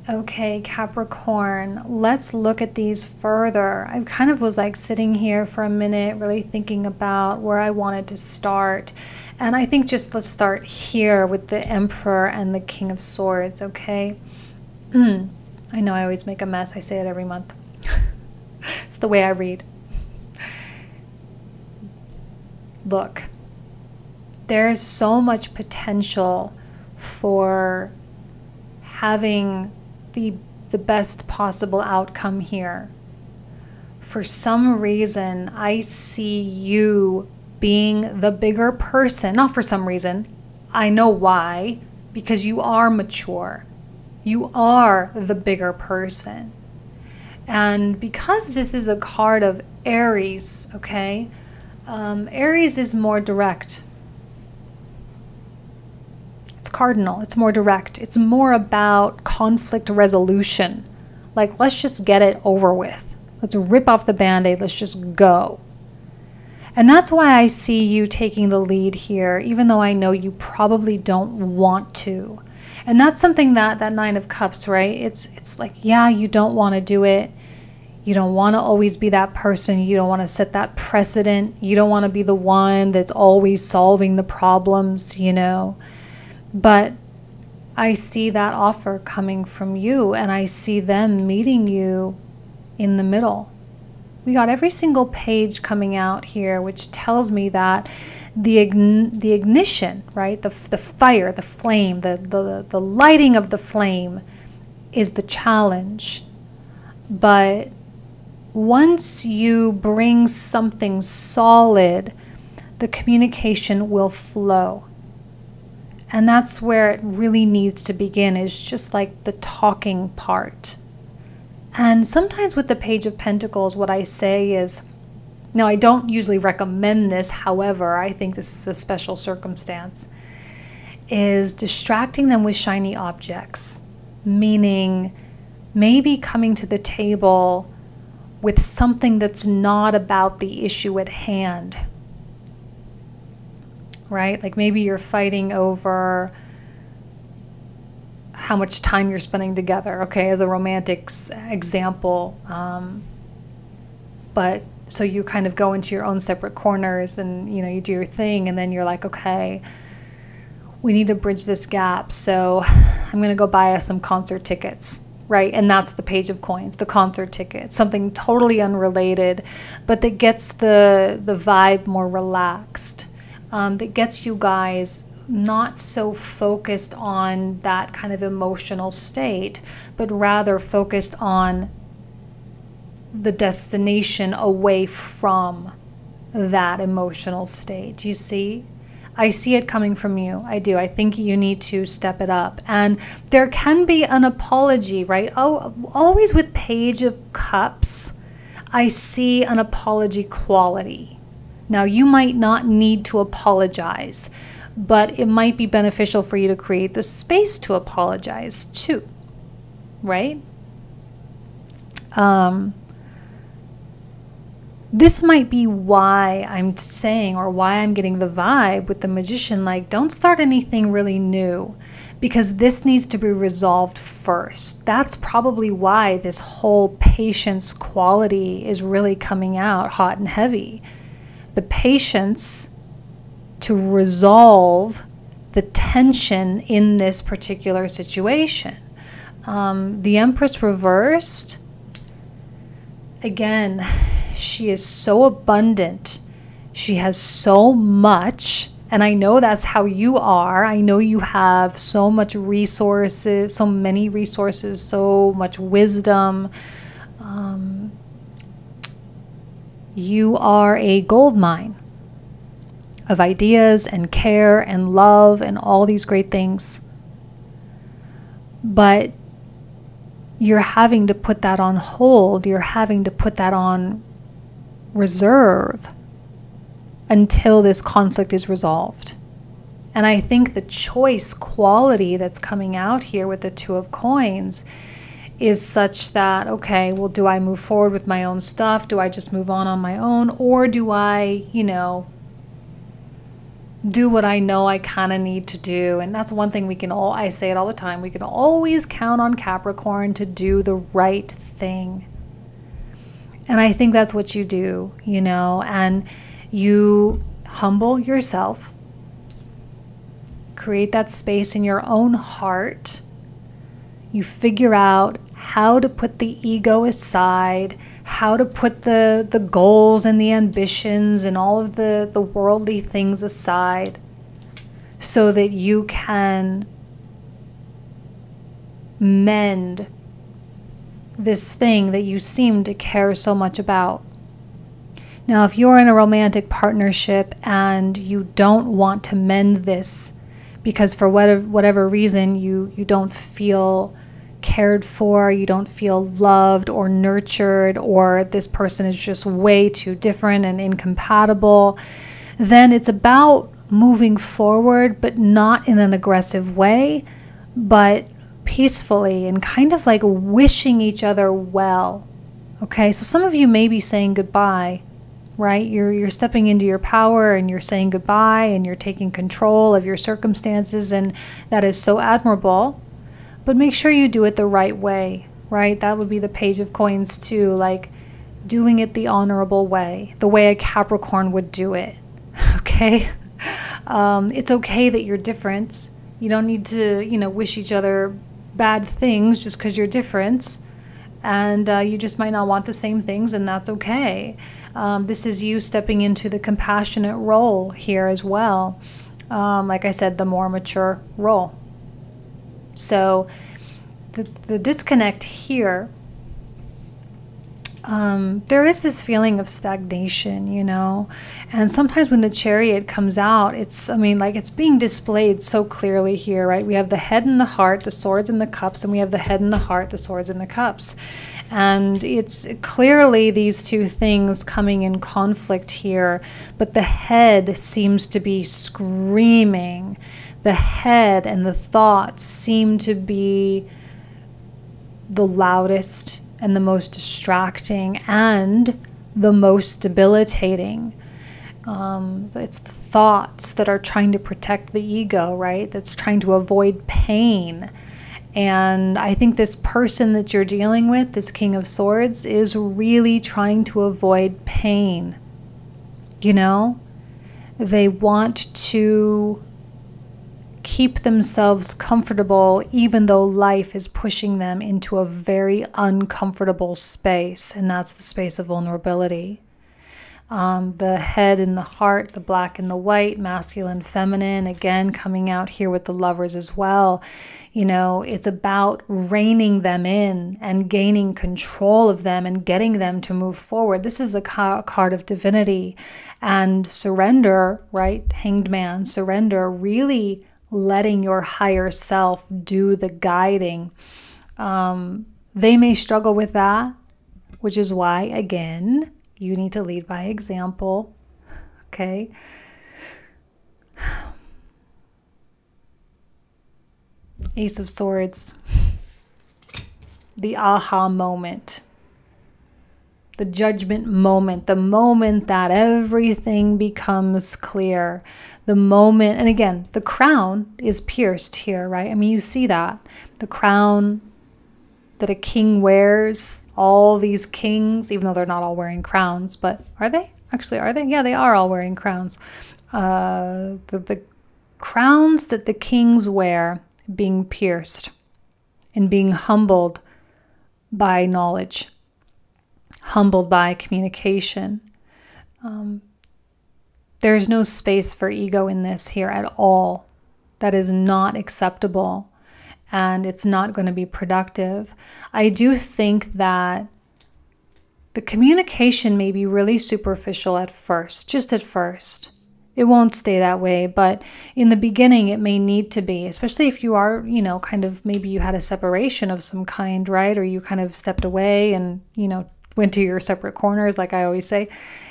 Okay, Capricorn, let's look at these further. I kind of was like sitting here for a minute, really thinking about where I wanted to start. And I think just let's start here with the Emperor and the King of Swords, okay? I know I always make a mess. I say it every month. It's the way I read. Look, there's so much potential for having the best possible outcome here. For some reason, I see you being the bigger person. Not for some reason. I know why. Because you are mature. You are the bigger person. And because this is a card of Aries, okay? Aries is more direct. Cardinal. It's more direct. It's more about conflict resolution. Like, let's just get it over with. Let's rip off the band-aid. Let's just go. And that's why I see you taking the lead here, even though I know you probably don't want to. And that's something that Nine of Cups, right? It's like, yeah, you don't want to do it. You don't want to always be that person. You don't want to set that precedent. You don't want to be the one that's always solving the problems, you know. But I see that offer coming from you, and I see them meeting you in the middle. We got every single page coming out here, which tells me that the ignition, right? The fire, the flame, the lighting of the flame is the challenge. But once you bring something solid, the communication will flow. And that's where it really needs to begin, is just like the talking part. And sometimes with the Page of Pentacles, what I say is, now I don't usually recommend this, however, I think this is a special circumstance, is distracting them with shiny objects. Meaning maybe coming to the table with something that's not about the issue at hand. Right? Like maybe you're fighting over how much time you're spending together, okay, as a romantic example. But so you kind of go into your own separate corners and, you know, you do your thing, and then you're like, okay, we need to bridge this gap. So I'm going to go buy us some concert tickets. Right? And that's the Page of Coins, the concert ticket, something totally unrelated, but that gets the vibe more relaxed. That gets you guys not so focused on that kind of emotional state, but rather focused on the destination away from that emotional state. You see? I see it coming from you. I do. I think you need to step it up. And there can be an apology, right? Oh, always with Page of Cups, I see an apology quality. Now, you might not need to apologize, but it might be beneficial for you to create the space to apologize too, right? This might be why I'm saying, or why I'm getting the vibe with the Magician, like, don't start anything really new, because this needs to be resolved first. That's probably why this whole patience quality is really coming out hot and heavy. The patience to resolve the tension in this particular situation. The Empress reversed, again, she is so abundant. She has so much. And I know that's how you are. I know you have so much resources, so many resources, so much wisdom. You are a gold mine of ideas and care and love and all these great things. But you're having to put that on hold. You're having to put that on reserve until this conflict is resolved. And I think the choice quality that's coming out here with the Two of Coins is such that, okay, well, do I move forward with my own stuff? Do I just move on my own? Or do I, you know, do what I know I kind of need to do. And that's one thing I say it all the time, we can always count on Capricorn to do the right thing. And I think that's what you do, and you humble yourself, create that space in your own heart. You figure out how to put the ego aside, how to put the goals and the ambitions and all of the worldly things aside, so that you can mend this thing that you seem to care so much about. Now, if you're in a romantic partnership and you don't want to mend this because for whatever reason you don't feel cared for, you don't feel loved or nurtured, or this person is just way too different and incompatible, then it's about moving forward, but not in an aggressive way, but peacefully and kind of like wishing each other well. Okay, so some of you may be saying goodbye, right? You're stepping into your power and you're saying goodbye and you're taking control of your circumstances, and that is so admirable. But make sure you do it the right way, right? That would be the Page of Coins too, like doing it the honorable way, the way a Capricorn would do it. Okay, it's okay that you're different. You don't need to, wish each other bad things just because you're different, and you just might not want the same things, and that's okay. This is you stepping into the compassionate role here as well. Like I said, the more mature role. So the disconnect here, there is this feeling of stagnation, and sometimes when the Chariot comes out, it's being displayed so clearly here, right? We have the head and the heart, the swords and the cups, and we have the head and the heart, the swords and the cups. And it's clearly these two things coming in conflict here, but the head seems to be screaming. The head and the thoughts seem to be the loudest and the most distracting and the most debilitating. It's the thoughts that are trying to protect the ego, right? That's trying to avoid pain. And I think this person that you're dealing with, this King of Swords, is really trying to avoid pain. They want to keep themselves comfortable even though life is pushing them into a very uncomfortable space, and that's the space of vulnerability. The head and the heart, the black and the white, masculine, feminine, again coming out here with the Lovers as well. It's about reining them in and gaining control of them and getting them to move forward. This is a card of divinity and surrender, right? Hanged Man, surrender, really letting your higher self do the guiding. They may struggle with that, which is why, again, you need to lead by example. Okay. Ace of Swords. The aha moment. The judgment moment. The moment that everything becomes clear. The moment, and again, the crown is pierced here, right? You see that. The crown that a king wears, all these kings, even though they're not all wearing crowns, but are they? Actually, are they? Yeah, they are all wearing crowns. The crowns that the kings wear being pierced and being humbled by knowledge, humbled by communication. There's no space for ego in this here at all. That is not acceptable, and it's not going to be productive. I do think that the communication may be really superficial at first, just at first. It won't stay that way, but in the beginning it may need to be, especially if you are, kind of, maybe you had a separation of some kind, right? Or you kind of stepped away and, went to your separate corners, like I always say.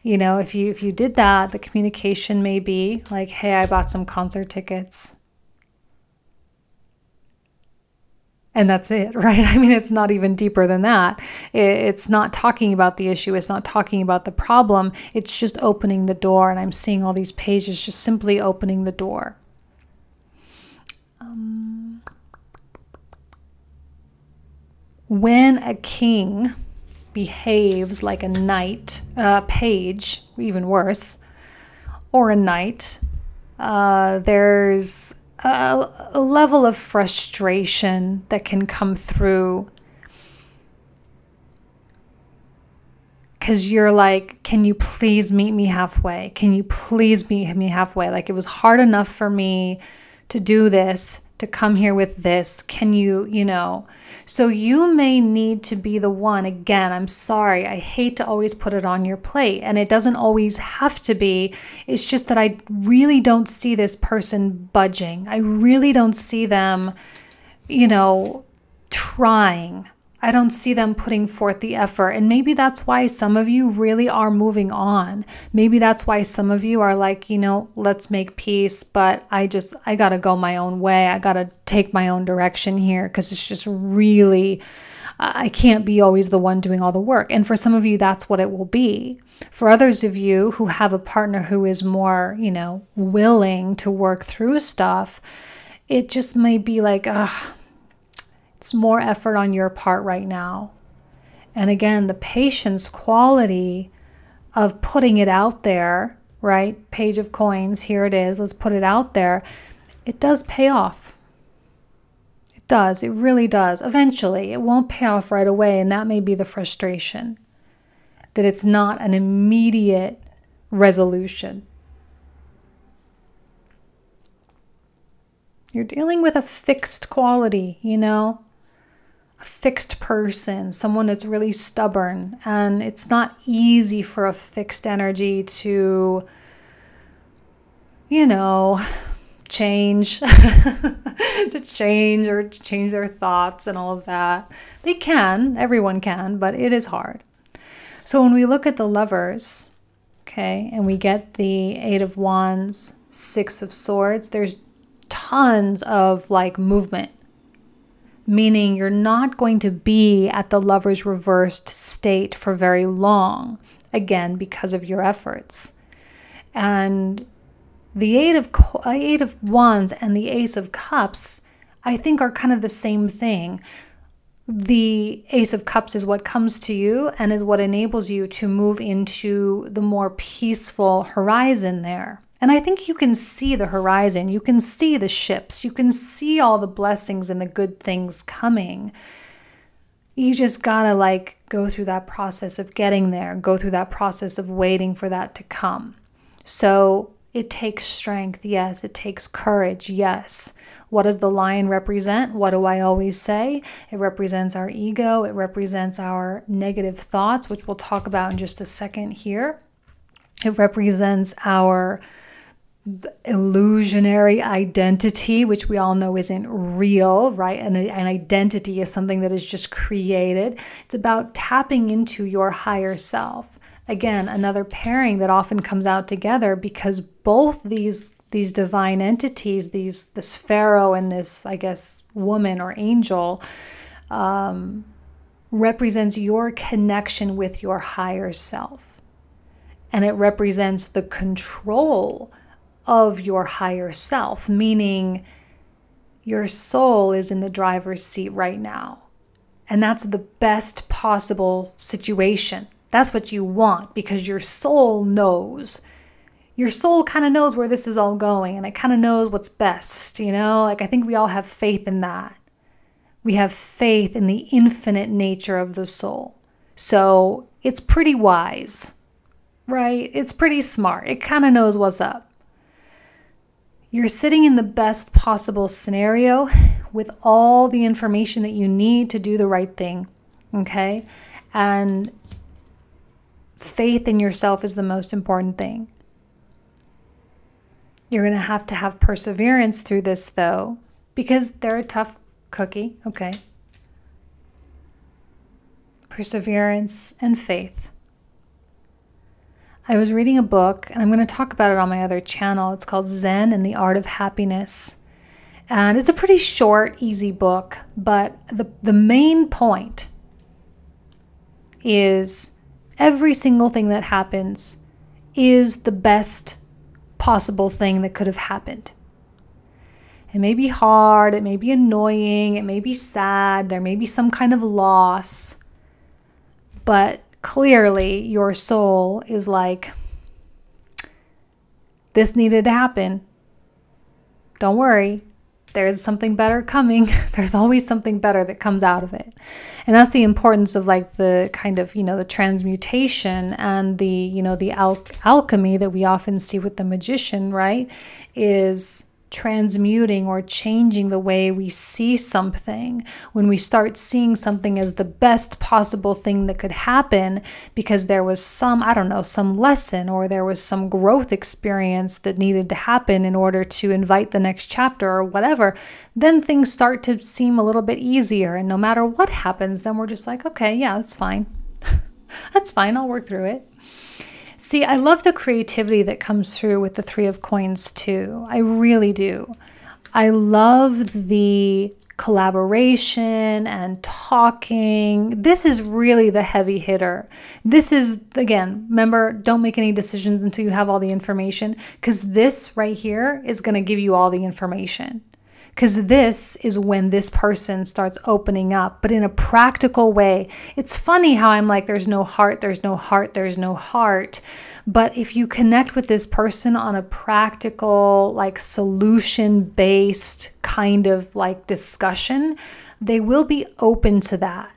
If you did that, the communication may be like, hey, I bought some concert tickets. And that's it, right? I mean, it's not even deeper than that. It's not talking about the issue. It's not talking about the problem. It's just opening the door. And I'm seeing all these pages just simply opening the door. When a king behaves like a knight, page, even worse, or a knight, there's a level of frustration that can come through, because you're like, can you please meet me halfway? Can you please meet me halfway? Like, it was hard enough for me to do this, to come here with this. Can you, so you may need to be the one. Again, I'm sorry, I hate to always put it on your plate, and it doesn't always have to be. It's just that I really don't see this person budging. I really don't see them, trying. I don't see them putting forth the effort. And maybe that's why some of you really are moving on. Maybe that's why some of you are like, let's make peace, but I got to go my own way. I got to take my own direction here, because it's just really, I can't be always the one doing all the work. And for some of you, that's what it will be. For others of you who have a partner who is more, willing to work through stuff, it just may be like, it's more effort on your part right now. And again, the patience quality of putting it out there, right? Page of coins, here it is. Let's put it out there. It does pay off. It does. It really does. Eventually, it won't pay off right away. And that may be the frustration, that it's not an immediate resolution. You're dealing with a fixed quality, a fixed person, someone that's really stubborn. And it's not easy for a fixed energy to, change, to change their thoughts and all of that. They can, everyone can, but it is hard. So when we look at the Lovers, okay, and we get the Eight of Wands, Six of Swords, there's tons of movement. Meaning you're not going to be at the Lover's reversed state for very long, again, because of your efforts. And the Eight of Wands and the Ace of Cups, I think, are kind of the same thing. The Ace of Cups is what comes to you and is what enables you to move into the more peaceful horizon there. And I think you can see the horizon, you can see the ships, you can see all the blessings and the good things coming. You just gotta go through that process of getting there, go through that process of waiting for that to come. So it takes strength, yes. It takes courage, yes. What does the lion represent? What do I always say? It represents our ego. It represents our negative thoughts, which we'll talk about in just a second here. It represents our illusionary identity, which we all know isn't real, right? And an identity is something that is just created. It's about tapping into your higher self. Again, another pairing that often comes out together, because both these divine entities, this pharaoh and this, I guess, woman or angel, represents your connection with your higher self. And it represents the control of your higher self, meaning your soul is in the driver's seat right now. And that's the best possible situation. That's what you want, because your soul knows. Your soul kind of knows where this is all going, and it kind of knows what's best, I think we all have faith in that. We have faith in the infinite nature of the soul. So it's pretty wise, right? It's pretty smart. It kind of knows what's up. You're sitting in the best possible scenario with all the information that you need to do the right thing, okay? And faith in yourself is the most important thing. You're going to have perseverance through this, though, because they're a tough cookie, okay? Perseverance and faith. I was reading a book, and I'm going to talk about it on my other channel. It's called Zen and the Art of Happiness. And it's a pretty short, easy book, but the main point is every single thing that happens is the best possible thing that could have happened. It may be hard, it may be annoying, it may be sad, there may be some kind of loss, but clearly your soul is like, this needed to happen. Don't worry. There's something better coming. There's always something better that comes out of it. And that's the importance of like the kind of, the transmutation and the alchemy that we often see with the magician, right? Is transmuting or changing the way we see something. When we start seeing something as the best possible thing that could happen because there was some lesson or there was some growth experience that needed to happen in order to invite the next chapter or whatever, then things start to seem a little bit easier. And no matter what happens, then we're just like, okay, yeah, that's fine. That's fine. I'll work through it. See, I love the creativity that comes through with the Three of Coins too. I really do. I love the collaboration and talking. This is really the heavy hitter. This is, again, remember, don't make any decisions until you have all the information, because this right here is going to give you all the information. Because this is when this person starts opening up, but in a practical way. It's funny how I'm like, there's no heart, there's no heart, there's no heart. But if you connect with this person on a practical, like solution-based kind of like discussion, they will be open to that.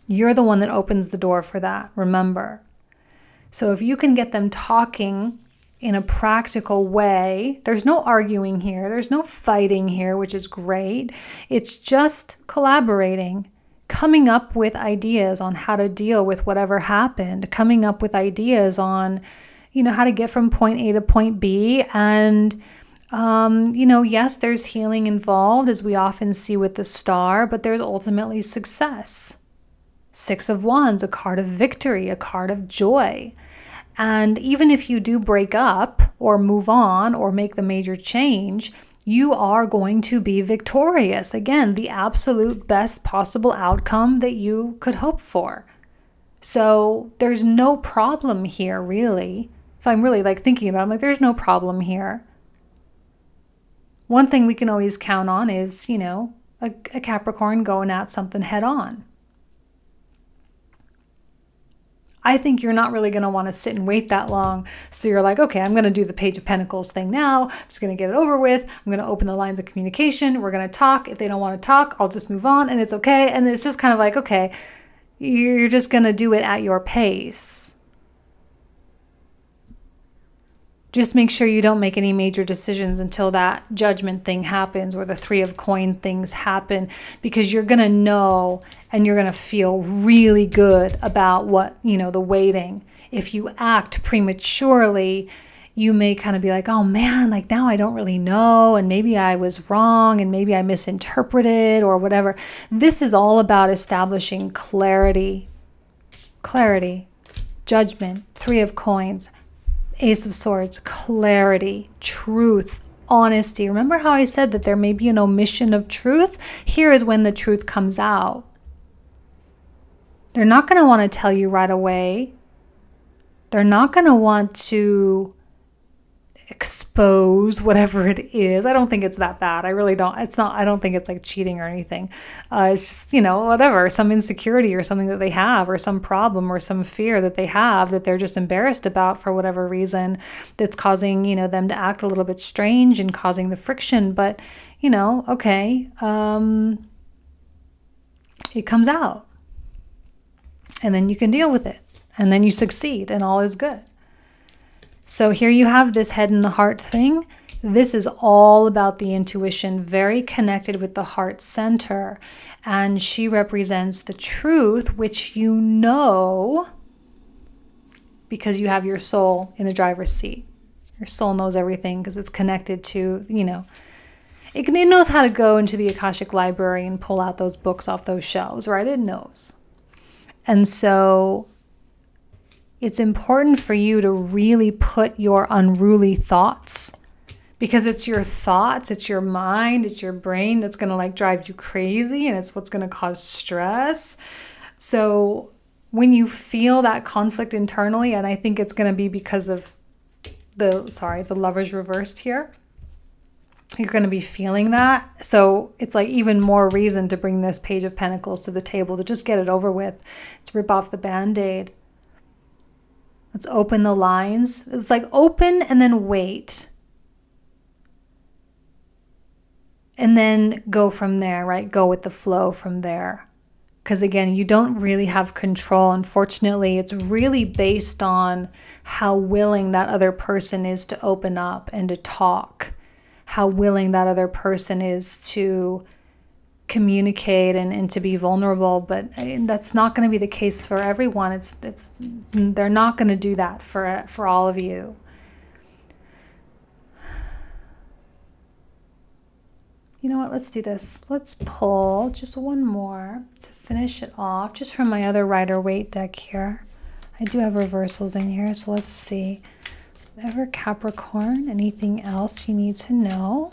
You're the one that opens the door for that, remember. So if you can get them talking in a practical way, there's no arguing here, there's no fighting here, which is great. It's just collaborating, coming up with ideas on how to deal with whatever happened, coming up with ideas on, how to get from point A to point B. And, yes, there's healing involved, as we often see with the star, but there's ultimately success. Six of Wands, a card of victory, a card of joy. And even if you do break up or move on or make the major change, you are going to be victorious. Again, the absolute best possible outcome that you could hope for. So there's no problem here, really. If I'm really like thinking about it, I'm like, there's no problem here. One thing we can always count on is, a Capricorn going at something head on. I think you're not really going to want to sit and wait that long. So you're like, okay, I'm going to do the Page of Pentacles thing now. I'm just going to get it over with. I'm going to open the lines of communication. We're going to talk. If they don't want to talk, I'll just move on and it's okay. And it's just kind of like, okay, you're just going to do it at your pace. Just make sure you don't make any major decisions until that judgment thing happens or the Three of Coin things happen, because you're going to know and you're going to feel really good about what, the waiting. If you act prematurely, you may kind of be like, oh man, like now I don't really know, and maybe I was wrong and maybe I misinterpreted or whatever. This is all about establishing clarity, judgment, Three of Coins, Ace of Swords, clarity, truth, honesty. Remember how I said that there may be an omission of truth? Here is when the truth comes out. They're not going to want to tell you right away. They're not going to want to expose whatever it is. I don't think it's that bad. I really don't. I don't think it's like cheating or anything. It's just, whatever, some insecurity or something that they have, or some problem or some fear that they have that they're just embarrassed about for whatever reason, that's causing, them to act a little bit strange and causing the friction. But, okay, it comes out and then you can deal with it and then you succeed and all is good. So here you have this head and the heart thing. This is all about the intuition, very connected with the heart center. And she represents the truth, which because you have your soul in the driver's seat. Your soul knows everything because it's connected to, it knows how to go into the Akashic library and pull out those books off those shelves, right? It knows. And so it's important for you to really put your unruly thoughts because it's your thoughts, it's your mind, it's your brain that's going to like drive you crazy, and it's what's going to cause stress. So when you feel that conflict internally, and I think it's going to be because of the Lovers reversed here, you're going to be feeling that. So it's like even more reason to bring this Page of Pentacles to the table, to just get it over with, to rip off the Band-Aid. Let's open the lines. It's like open and then wait. And then go from there, right? Go with the flow from there. Because again, you don't really have control. Unfortunately, it's really based on how willing that other person is to open up and to talk. How willing that other person is to communicate and to be vulnerable. But that's not going to be the case for everyone. They're not going to do that for all of you. You know what, let's do this. Let's pull just one more to finish it off, just from my other Rider-Waite deck here. I do have reversals in here, so let's see. Whatever, Capricorn, anything else you need to know?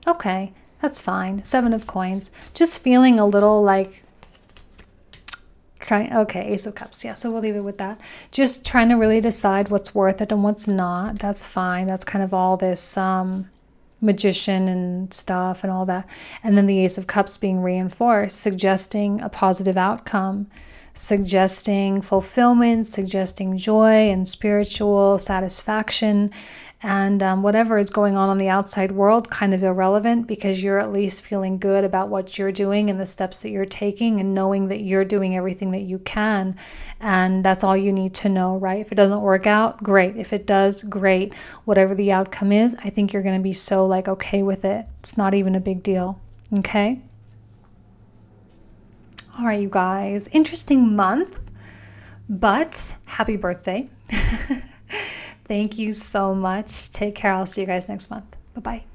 Okay, that's fine. 7 of Coins. Just feeling a little like... Okay, Ace of Cups. Yeah, so we'll leave it with that. Just trying to really decide what's worth it and what's not. That's fine. That's kind of all this... Magician and stuff and all that. And then the Ace of Cups being reinforced, suggesting a positive outcome, suggesting fulfillment, suggesting joy and spiritual satisfaction. And whatever is going on the outside world, kind of irrelevant, because you're at least feeling good about what you're doing and the steps that you're taking, and knowing that you're doing everything that you can. And that's all you need to know, right? If it doesn't work out, great. If it does, great. Whatever the outcome is, I think you're going to be so like okay with it. It's not even a big deal. Okay? All right, you guys. Interesting month, but happy birthday. Thank you so much. Take care. I'll see you guys next month. Bye-bye.